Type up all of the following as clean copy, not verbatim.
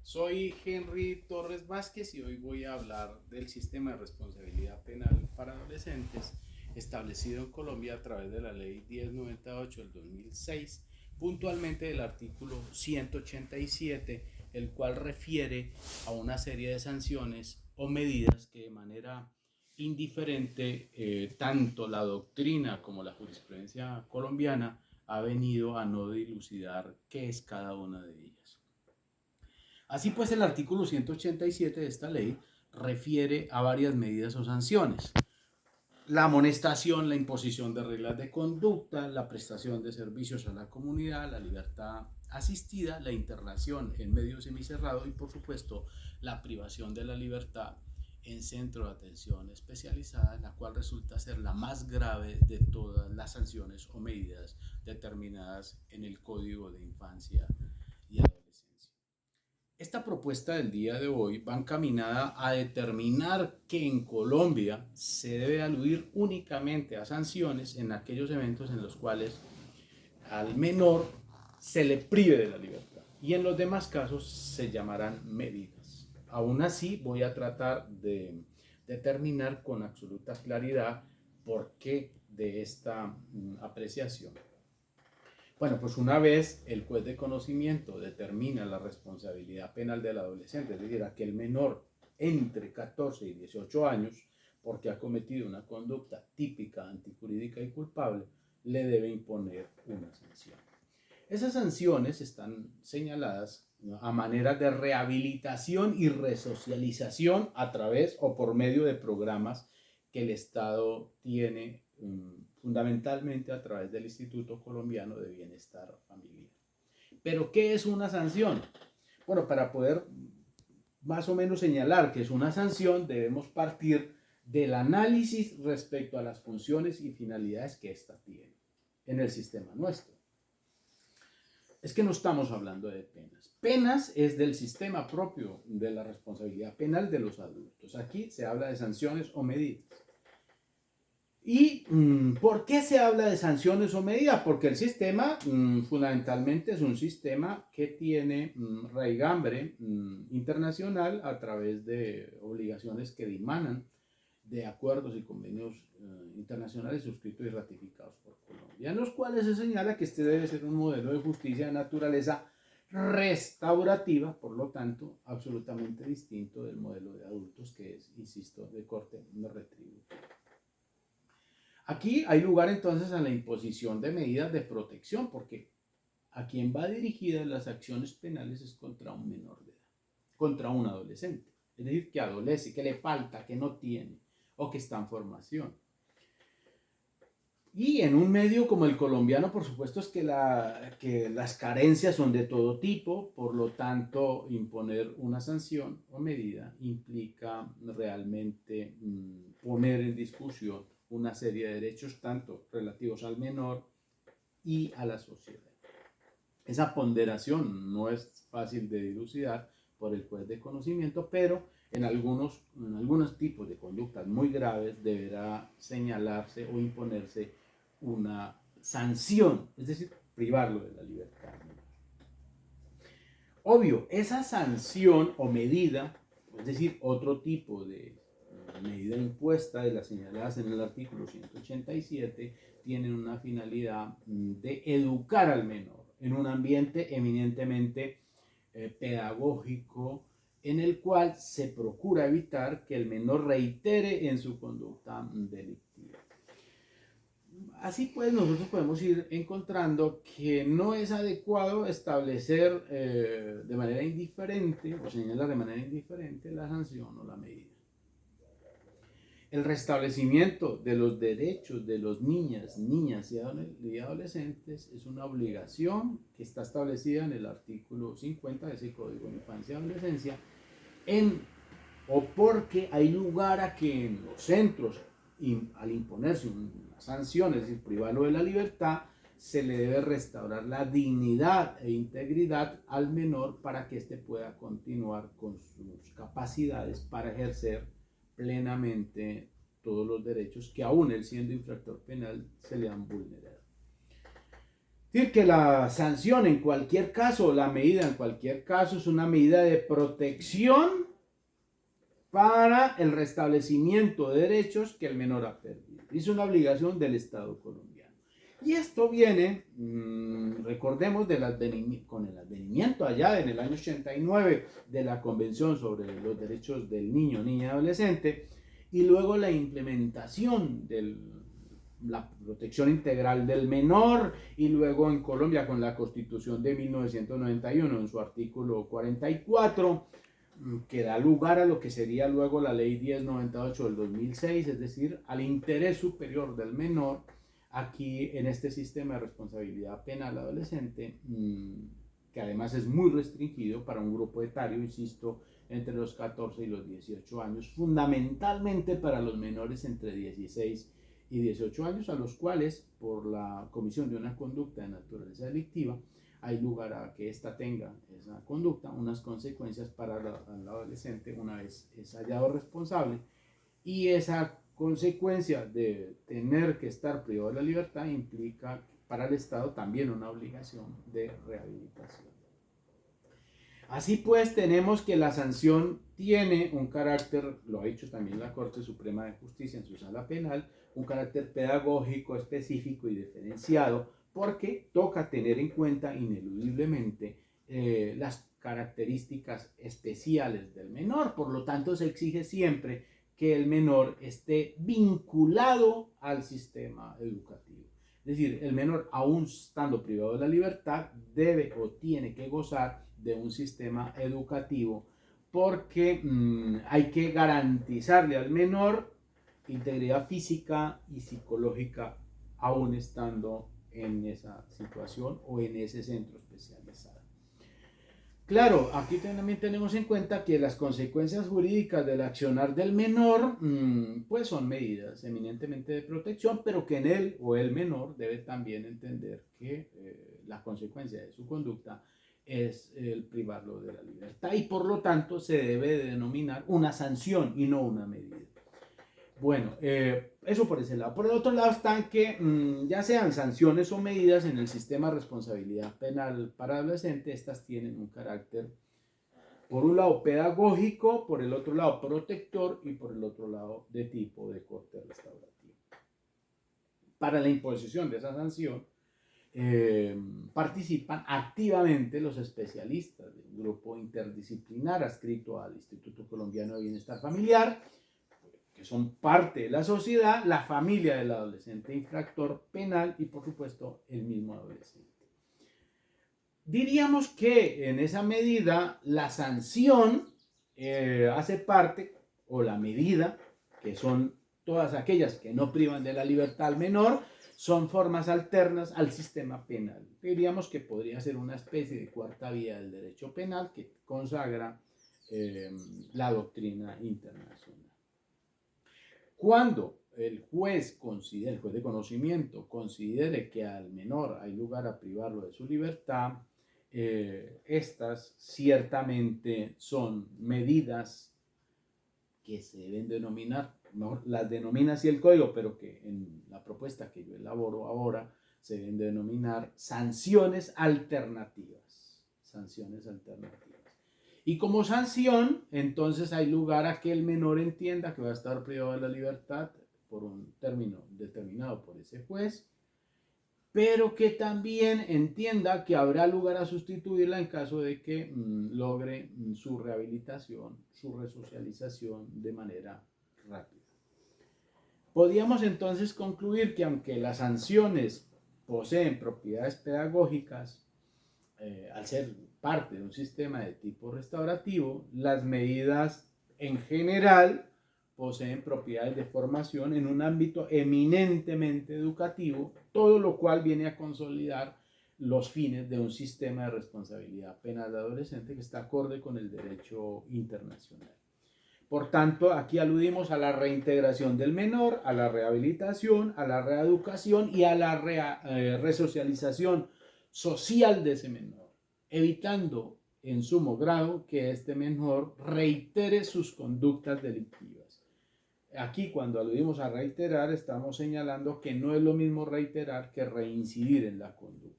Soy Henry Torres Vázquez y hoy voy a hablar del sistema de responsabilidad penal para adolescentes establecido en Colombia a través de la Ley 1098 del 2006, puntualmente del artículo 187, el cual refiere a una serie de sanciones o medidas que de manera indiferente, tanto la doctrina como la jurisprudencia colombiana ha venido a no dilucidar qué es cada una de ellas. Así pues, el artículo 187 de esta ley refiere a varias medidas o sanciones. La amonestación, la imposición de reglas de conducta, la prestación de servicios a la comunidad, la libertad asistida, la internación en medio semicerrado y, por supuesto, la privación de la libertad en centro de atención especializada, la cual resulta ser la más grave de todas las sanciones o medidas determinadas en el Código de Infancia y Adolescencia. Esta propuesta del día de hoy va encaminada a determinar que en Colombia se debe aludir únicamente a sanciones en aquellos eventos en los cuales al menor se le prive de la libertad y en los demás casos se llamarán medidas. Aún así, voy a tratar de determinar con absoluta claridad por qué de esta apreciación. Bueno, pues una vez el juez de conocimiento determina la responsabilidad penal del adolescente, es decir, aquel menor entre 14 y 18 años, porque ha cometido una conducta típica, antijurídica y culpable, le debe imponer una sanción. Esas sanciones están señaladas, ¿no?, a manera de rehabilitación y resocialización a través o por medio de programas que el Estado tiene, fundamentalmente a través del Instituto Colombiano de Bienestar Familiar. Pero, ¿qué es una sanción? Bueno, para poder más o menos señalar que es una sanción, debemos partir del análisis respecto a las funciones y finalidades que ésta tiene en el sistema nuestro. Es que no estamos hablando de penas. Penas es del sistema propio de la responsabilidad penal de los adultos. Aquí se habla de sanciones o medidas. ¿Y por qué se habla de sanciones o medidas? Porque el sistema fundamentalmente es un sistema que tiene raigambre internacional a través de obligaciones que dimanan de acuerdos y convenios internacionales suscritos y ratificados por Colombia, en los cuales se señala que este debe ser un modelo de justicia de naturaleza restaurativa, por lo tanto, absolutamente distinto del modelo de adultos que es, insisto, de corte retributivo. Aquí hay lugar entonces a la imposición de medidas de protección, porque a quien va dirigida las acciones penales es contra un menor de edad, contra un adolescente, es decir, que adolece, que le falta, que no tiene o que está en formación. Y en un medio como el colombiano, por supuesto, es que las carencias son de todo tipo, por lo tanto, imponer una sanción o medida implica realmente poner en discusión una serie de derechos, tanto relativos al menor y a la sociedad. Esa ponderación no es fácil de dilucidar por el juez de conocimiento, pero en algunos tipos de conductas muy graves deberá señalarse o imponerse una sanción, es decir, privarlo de la libertad. Obvio, esa sanción o medida, es decir, otro tipo de medida impuesta de las señaladas en el artículo 187, tienen una finalidad de educar al menor en un ambiente eminentemente pedagógico, en el cual se procura evitar que el menor reitere en su conducta delictiva. Así pues, nosotros podemos ir encontrando que no es adecuado establecer de manera indiferente o señalar de manera indiferente la sanción o la medida. El restablecimiento de los derechos de los niñas y adolescentes es una obligación que está establecida en el artículo 50 de ese Código de Infancia y Adolescencia, o porque hay lugar a que en los centros, al imponerse una sanción, es decir, privarlo de la libertad, se le debe restaurar la dignidad e integridad al menor para que éste pueda continuar con sus capacidades para ejercer plenamente todos los derechos que aún él siendo infractor penal se le han vulnerado. decir que la sanción en cualquier caso, la medida en cualquier caso, es una medida de protección para el restablecimiento de derechos que el menor ha perdido. Es una obligación del Estado colombiano. Y esto viene, recordemos, con el advenimiento allá en el año 89 de la Convención sobre los Derechos del Niño, Niña y Adolescente, y luego la implementación de la protección integral del menor, y luego en Colombia con la Constitución de 1991 en su artículo 44, que da lugar a lo que sería luego la Ley 1098 del 2006, es decir, al interés superior del menor, aquí en este sistema de responsabilidad penal adolescente, que además es muy restringido para un grupo etario, insisto, entre los 14 y los 18 años, fundamentalmente para los menores entre 16 y 18 años, a los cuales, por la comisión de una conducta de naturaleza delictiva, hay lugar a que ésta tenga esa conducta, unas consecuencias para el adolescente una vez es hallado responsable, y esa consecuencia de tener que estar privado de la libertad implica para el Estado también una obligación de rehabilitación. Así pues, tenemos que la sanción tiene un carácter, lo ha dicho también la Corte Suprema de Justicia en su sala penal, un carácter pedagógico específico y diferenciado, porque toca tener en cuenta ineludiblemente las características especiales del menor. Por lo tanto, se exige siempre que el menor esté vinculado al sistema educativo. Es decir, el menor, aún estando privado de la libertad, debe o tiene que gozar de un sistema educativo, porque hay que garantizarle al menor integridad física y psicológica, aún estando en esa situación o en ese centro especializado. Claro, aquí también tenemos en cuenta que las consecuencias jurídicas del accionar del menor, pues son medidas eminentemente de protección, pero que en él o el menor debe también entender que la consecuencia de su conducta es el privarlo de la libertad, y por lo tanto se debe de denominar una sanción y no una medida. Bueno, eso por ese lado. Por el otro lado están que ya sean sanciones o medidas en el sistema de responsabilidad penal para adolescentes, estas tienen un carácter, por un lado pedagógico, por el otro lado protector y por el otro lado de tipo de corte restaurativo. Para la imposición de esa sanción participan activamente los especialistas del grupo interdisciplinar adscrito al Instituto Colombiano de Bienestar Familiar, que son parte de la sociedad, la familia del adolescente infractor penal y, por supuesto, el mismo adolescente. Diríamos que en esa medida la sanción hace parte, o la medida, que son todas aquellas que no privan de la libertad al menor, son formas alternas al sistema penal. Diríamos que podría ser una especie de cuarta vía del derecho penal que consagra la doctrina internacional. Cuando el juez de conocimiento considere que al menor hay lugar a privarlo de su libertad, estas ciertamente son medidas que se deben denominar, no las denomina así el código, pero que en la propuesta que yo elaboro ahora se deben denominar sanciones alternativas. Sanciones alternativas. Y como sanción, entonces hay lugar a que el menor entienda que va a estar privado de la libertad por un término determinado por ese juez, pero que también entienda que habrá lugar a sustituirla en caso de que logre su rehabilitación, su resocialización de manera rápida. Podríamos entonces concluir que aunque las sanciones poseen propiedades pedagógicas, al ser parte de un sistema de tipo restaurativo, las medidas en general poseen propiedades de formación en un ámbito eminentemente educativo, todo lo cual viene a consolidar los fines de un sistema de responsabilidad penal de adolescente que está acorde con el derecho internacional. Por tanto, aquí aludimos a la reintegración del menor, a la rehabilitación, a la reeducación y a la resocialización social de ese menor, evitando en sumo grado que este menor reitere sus conductas delictivas. Aquí, cuando aludimos a reiterar, estamos señalando que no es lo mismo reiterar que reincidir en la conducta.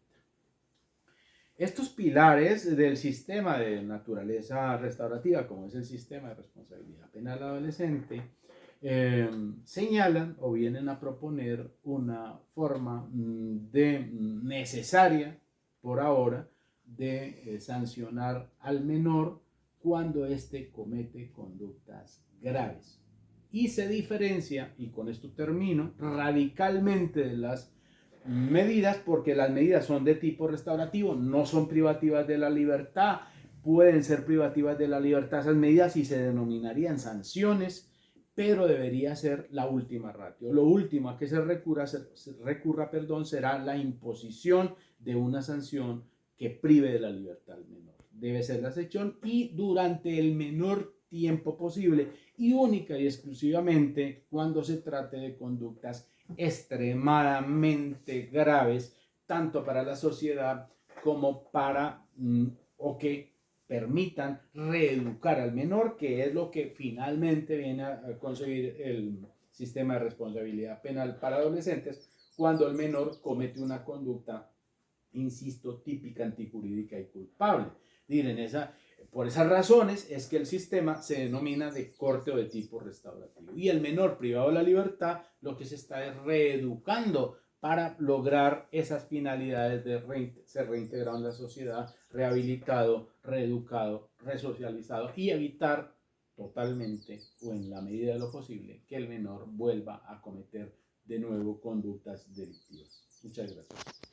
Estos pilares del sistema de naturaleza restaurativa, como es el sistema de responsabilidad penal adolescente, señalan o vienen a proponer una forma necesaria por ahora de sancionar al menor cuando éste comete conductas graves. Y se diferencia, y con esto termino, radicalmente de las medidas, porque las medidas son de tipo restaurativo, no son privativas de la libertad, pueden ser privativas de la libertad esas medidas y se denominarían sanciones, pero debería ser la última ratio. Lo último a que se recurra, será la imposición de una sanción que prive de la libertad al menor. Debe ser la sección y durante el menor tiempo posible y única y exclusivamente cuando se trate de conductas extremadamente graves, tanto para la sociedad como para o que permitan reeducar al menor, que es lo que finalmente viene a conseguir el sistema de responsabilidad penal para adolescentes cuando el menor comete una conducta, insisto, típica, antijurídica y culpable. Miren, por esas razones es que el sistema se denomina de corte o de tipo restaurativo. Y el menor privado de la libertad lo que se está es reeducando para lograr esas finalidades de ser reintegrado en la sociedad, rehabilitado, reeducado, resocializado y evitar totalmente o en la medida de lo posible que el menor vuelva a cometer de nuevo conductas delictivas. Muchas gracias.